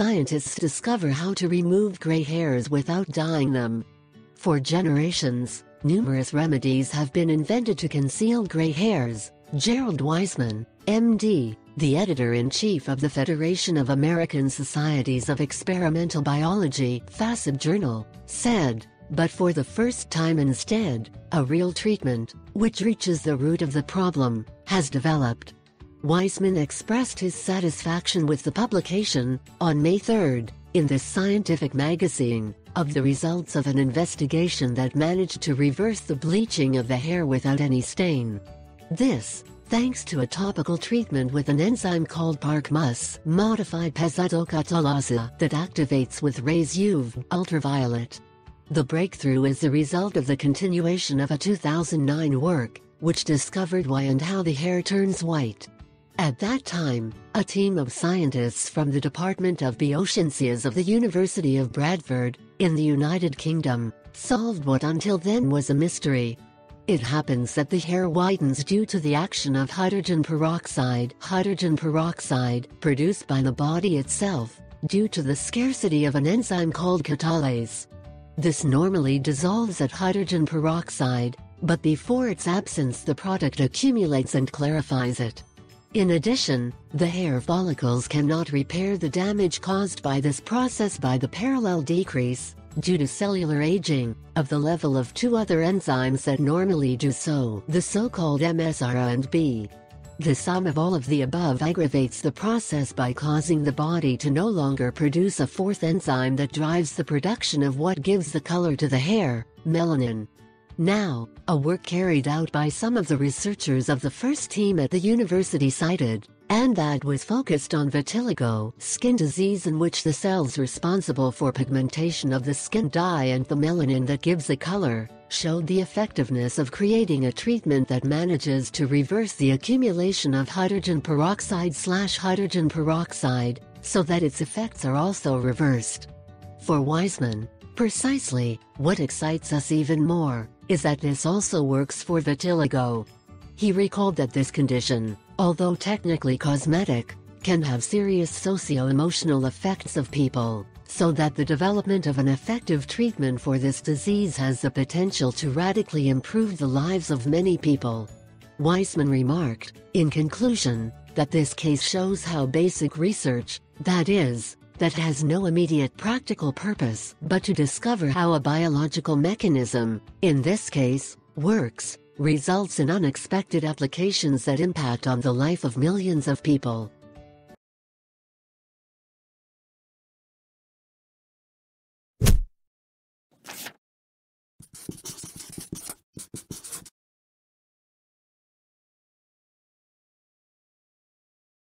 scientists discover how to remove gray hairs without dyeing them. For generations, numerous remedies have been invented to conceal gray hairs. Gerald Wiseman, MD, the editor-in-chief of the Federation of American Societies of Experimental Biology, FASEB Journal, said, but for the first time instead, a real treatment, which reaches the root of the problem, has developed. Wiseman expressed his satisfaction with the publication, on May 3, in this scientific magazine, of the results of an investigation that managed to reverse the bleaching of the hair without any stain. This, thanks to a topical treatment with an enzyme called PARK-MUS, modified pezidocatalase, that activates with rays UV, ultraviolet. The breakthrough is the result of the continuation of a 2009 work, which discovered why and how the hair turns white. At that time, a team of scientists from the Department of Biosciences of the University of Bradford, in the United Kingdom, solved what until then was a mystery. It happens that the hair whitens due to the action of hydrogen peroxide produced by the body itself, due to the scarcity of an enzyme called catalase. This normally dissolves at hydrogen peroxide, but before its absence the product accumulates and clarifies it. In addition, the hair follicles cannot repair the damage caused by this process by the parallel decrease, due to cellular aging, of the level of two other enzymes that normally do so, the so-called MSRA and B. The sum of all of the above aggravates the process by causing the body to no longer produce a fourth enzyme that drives the production of what gives the color to the hair, melanin. Now, a work carried out by some of the researchers of the first team at the university cited, and that was focused on vitiligo, skin disease in which the cells responsible for pigmentation of the skin die and the melanin that gives the color, showed the effectiveness of creating a treatment that manages to reverse the accumulation of hydrogen peroxide, so that its effects are also reversed. For Wiseman, precisely, what excites us even more, is that this also works for vitiligo. He recalled that this condition, although technically cosmetic, can have serious socio-emotional effects of people, so that the development of an effective treatment for this disease has the potential to radically improve the lives of many people. Wiseman remarked, in conclusion, that this case shows how basic research, that has no immediate practical purpose but to discover how a biological mechanism, in this case, works, results in unexpected applications that impact on the life of millions of people.